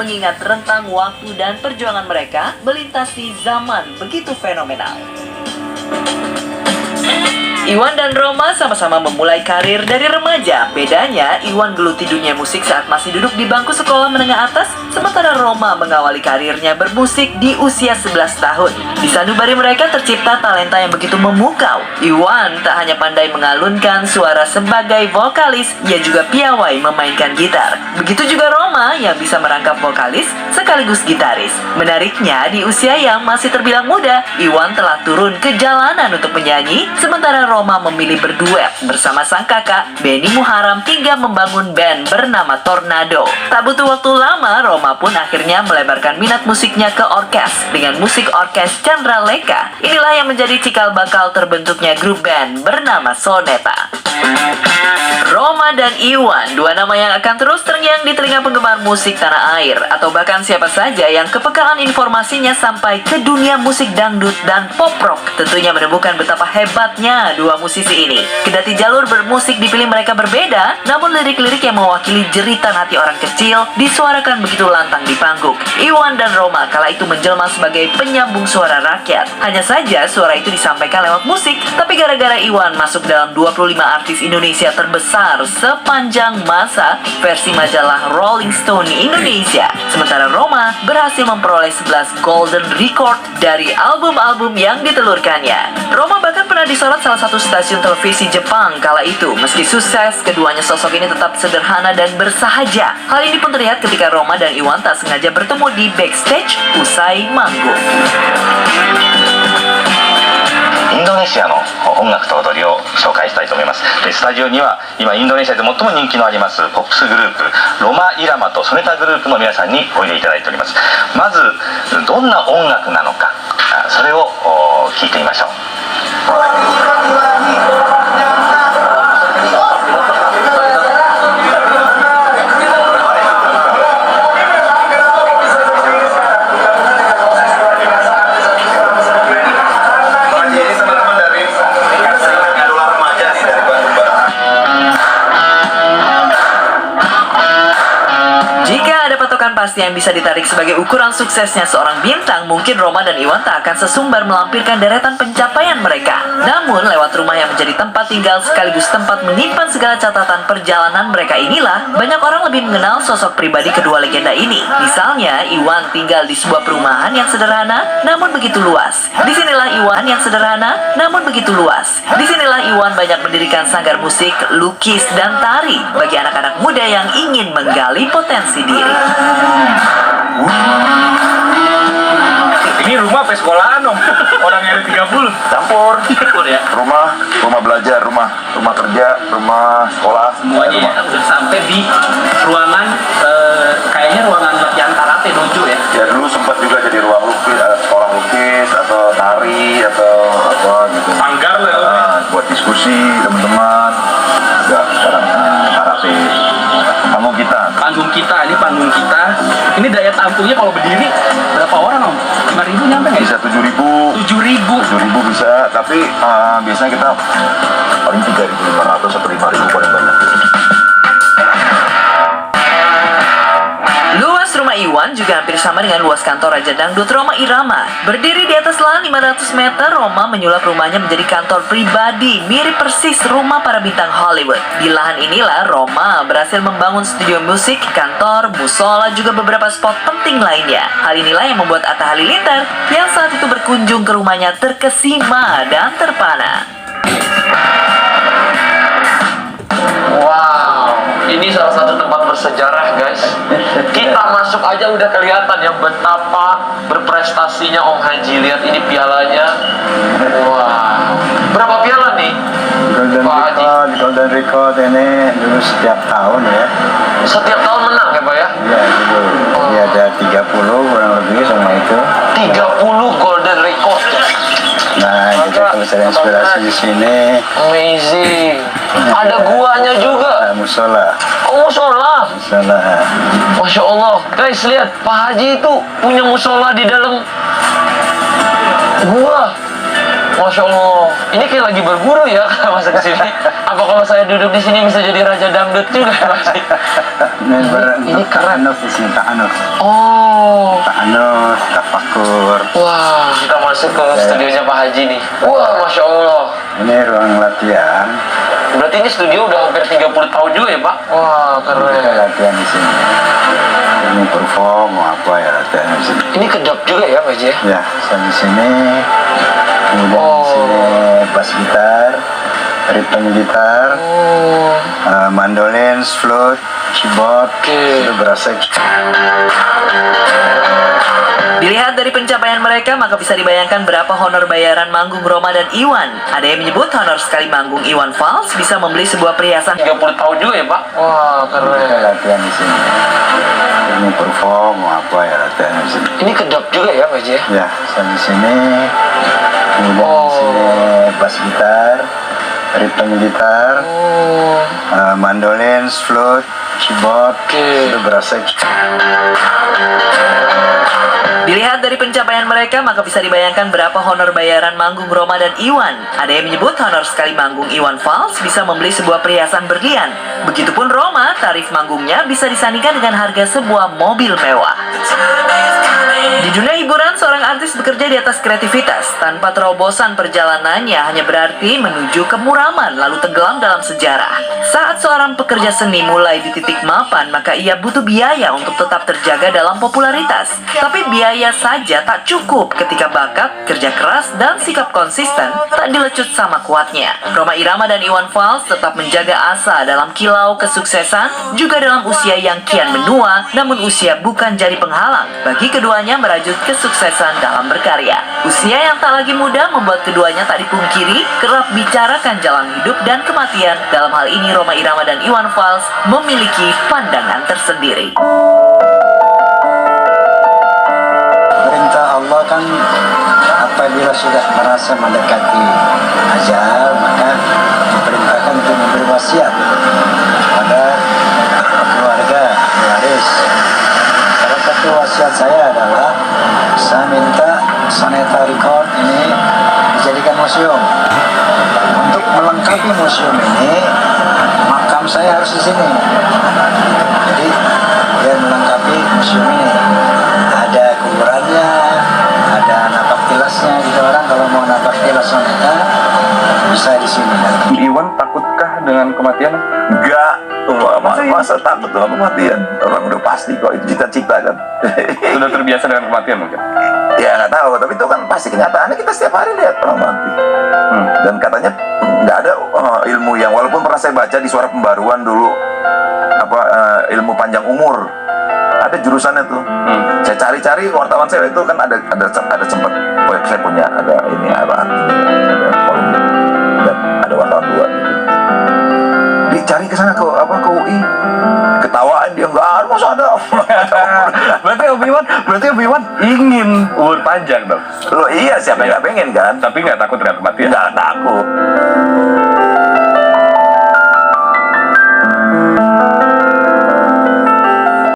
mengingat rentang waktu dan perjuangan mereka melintasi zaman begitu fenomenal. Iwan dan Roma sama-sama memulai karir dari remaja. Bedanya, Iwan geluti dunia musik saat masih duduk di bangku sekolah menengah atas, sementara Roma mengawali karirnya bermusik di usia 11 tahun. Di sanubari mereka tercipta talenta yang begitu memukau. Iwan tak hanya pandai mengalunkan suara sebagai vokalis, ia juga piawai memainkan gitar. Begitu juga Roma yang bisa merangkap vokalis sekaligus gitaris. Menariknya, di usia yang masih terbilang muda, Iwan telah turun ke jalanan untuk menyanyi, sementara Roma memilih berduet bersama sang kakak, Benny Muharam, hingga membangun band bernama Tornado. Tak butuh waktu lama, Roma pun akhirnya melebarkan minat musiknya ke orkes dengan musik orkes Chandra Lekha. Inilah yang menjadi cikal bakal terbentuknya grup band bernama Soneta. Roma dan Iwan, dua nama yang akan terus terngiang di telinga penggemar musik tanah air, atau bahkan siapa saja yang kepekaan informasinya sampai ke dunia musik dangdut dan pop rock, tentunya menemukan betapa hebatnya dua musisi ini. Kendati jalur bermusik dipilih mereka berbeda, namun lirik-lirik yang mewakili jeritan hati orang kecil disuarakan begitu lantang di panggung. Iwan dan Roma kala itu menjelma sebagai penyambung suara rakyat. Hanya saja suara itu disampaikan lewat musik, tapi gara-gara Iwan masuk dalam 25 artis Indonesia terbesar sepanjang masa versi majalah Rolling Stone Indonesia, sementara Roma berhasil memperoleh 11 Golden Record dari album-album yang ditelurkannya. Roma bahkan pernah disorot salah satu stasiun televisi Jepang kala itu. Meski sukses, keduanya sosok ini tetap sederhana dan bersahaja. Hal ini pun terlihat ketika Roma dan Iwan tak sengaja bertemu di backstage usai manggung. インドネシアの音楽と踊りを紹介したいと思います。スタジオには今インドネシアで最も人気のありますポップスグループロマ・イラマとソネタグループの皆さんにおいでいただいております。まずどんな音楽なのか、それを聞いてみましょう。 Pasti yang bisa ditarik sebagai ukuran suksesnya seorang bintang, mungkin Roma dan Iwan tak akan sesumbar melampirkan deretan pencapaian mereka. Namun, lewat rumah yang menjadi tempat tinggal sekaligus tempat menyimpan segala catatan perjalanan mereka inilah, banyak orang lebih mengenal sosok pribadi kedua legenda ini. Misalnya, Iwan tinggal di sebuah perumahan yang sederhana, namun begitu luas. Disinilah Iwan yang sederhana, namun begitu luas. Disinilah Iwan banyak mendirikan sanggar musik, lukis, dan tari bagi anak-anak muda yang ingin menggali potensi diri. Ini rumah apa sekolahan dong? Orang yang 30 Campur ya? rumah belajar, rumah kerja, rumah sekolah, Semuanya ya, udah sampai di ruangan kayaknya ruangan latihan karate dojo ya? Ya dulu sempat juga jadi ruang lukis, sekolah lukis atau tari atau apa gitu. Sanggar lah ya? Buat diskusi teman-teman. Enggak, sekarang karate. Panggung kita. Ini daya tampungnya kalau berdiri berapa orang om? 5.000 nyampe nggak? Bisa 7.000. 7.000 bisa, tapi biasanya kita paling 3.500 atau 5.000 paling banyak. Luas rumah Iwan juga hampir sama dengan luas kantor Raja Dangdut Rhoma Irama. Berdiri di atas lahan 500 meter, Roma menyulap rumahnya menjadi kantor pribadi, mirip persis rumah para bintang Hollywood. Di lahan inilah Roma berhasil membangun studio musik, kantor, musola, juga beberapa spot penting lainnya. Hal inilah yang membuat Atta Halilintar yang saat itu berkunjung ke rumahnya terkesima dan terpana. Wow, ini salah satu tempat bersejarah guys. Kita masuk aja udah kelihatan ya betapa berprestasinya Om Haji. Lihat ini pialanya. Wow, berapa piala nih Golden Record ini dulu setiap tahun ya. Setiap tahun menang ya Pak ya? Iya dulu. Iya ada 30 kurang lebih sama itu. 30 Golden Record. Nah, kita kalau saya inspirasi di sini. Amazing. Ada guanya juga. Musola. Oh, musola. Musola. Masya Allah. Guys, lihat Pak Haji itu punya musola di dalam gua. Masya Allah, ini kayak lagi berburu ya kalau masuk ke sini. Apa kalau saya duduk di sini bisa jadi raja dangdut juga pasti? Ini keren. Ta'anus di sini, ta'anus. Oh, Ta'anus, tafakur. wah, kita masuk ke studionya Pak Haji nih. Wah, Masya Allah. Ini ruang latihan. Berarti ini studio udah hampir 30 tahun juga ya Pak? Wah, Kita keren. latihan di sini. Ini perform mau apa ya latihan di sini. Ini kedap juga ya Pak Haji ya? Ya, saya di sini. Kemudian di sini bass gitar, rhythm gitar, mandolin, flute, keyboard. Oke. Itu berasa. Dilihat dari pencapaian mereka, maka bisa dibayangkan berapa honor bayaran manggung Roma dan Iwan. Ada yang menyebut honor sekali manggung Iwan Fals bisa membeli sebuah perhiasan 30 tahun juga ya Pak? Wah, Kita keren. latihan di sini. Ini perform mau apa ya latihan di sini. Ini kedap juga ya Pak Haji ya? Ya, saya di sini. Kemudian di sini bass gitar, rhythm gitar, mandolin, flute, keyboard. Oke. Itu berasa. Dilihat dari pencapaian mereka, maka bisa dibayangkan berapa honor bayaran manggung Roma dan Iwan. Ada yang menyebut honor sekali manggung Iwan Fals bisa membeli sebuah perhiasan berlian. Begitupun Roma, tarif manggungnya bisa disandingkan dengan harga sebuah mobil mewah. Di dunia hiburan, seorang artis bekerja di atas kreativitas. Tanpa terobosan perjalanannya hanya berarti menuju kemuraman lalu tenggelam dalam sejarah. Saat seorang pekerja seni mulai di titik mapan, maka ia butuh biaya untuk tetap terjaga dalam popularitas. Tapi biaya saja tak cukup ketika bakat, kerja keras, dan sikap konsisten tak dilecut sama kuatnya. Rhoma Irama dan Iwan Fals tetap menjaga asa dalam kilau kesuksesan, juga dalam usia yang kian menua, namun usia bukan jadi penghalang bagi keduanya merajut kesuksesan dalam berkarya. Usia yang tak lagi muda membuat keduanya tak dipungkiri kerap bicarakan jalan hidup dan kematian. Dalam hal ini Rhoma Irama dan Iwan Fals memiliki pandangan tersendiri. Perintah Allah kan apabila sudah merasa mendekati ajal, maka diperintahkan untuk memberi wasiat pada keluarga waris. Salah satu wasiat saya adalah saya minta Soneta Record ini dijadikan museum. Untuk melengkapi museum ini, makam saya harus di sini. Jadi biar melengkapi museum ini, ada kuburannya, ada napak tilasnya. Gitu orang kalau mau napak tilas Soneta bisa di sini. Iwan takutkah dengan kematian? Enggak, masa takut dengan kematian? Orang udah pasti kok, itu cita-cita kan. Sudah terbiasa dengan kematian mungkin? Ya nggak tahu, tapi itu kan pasti kenyataannya kita setiap hari lihat orang mati. Dan katanya nggak ada ilmu yang, walaupun pernah saya baca di Suara Pembaruan dulu, ilmu panjang umur, ada jurusannya tuh. Saya cari-cari, wartawan saya itu kan ada sempat web saya punya, ada ini ada kolom, dan ada wartawan dua gitu. Dicari ke sana ke UI, ketawain dia, nggak ada, masa ada. Berarti Om Iwan ingin umur panjang dong. Loh iya, siapa yang nggak pengen kan? Tapi nggak takut dengan kematian. Nggak takut.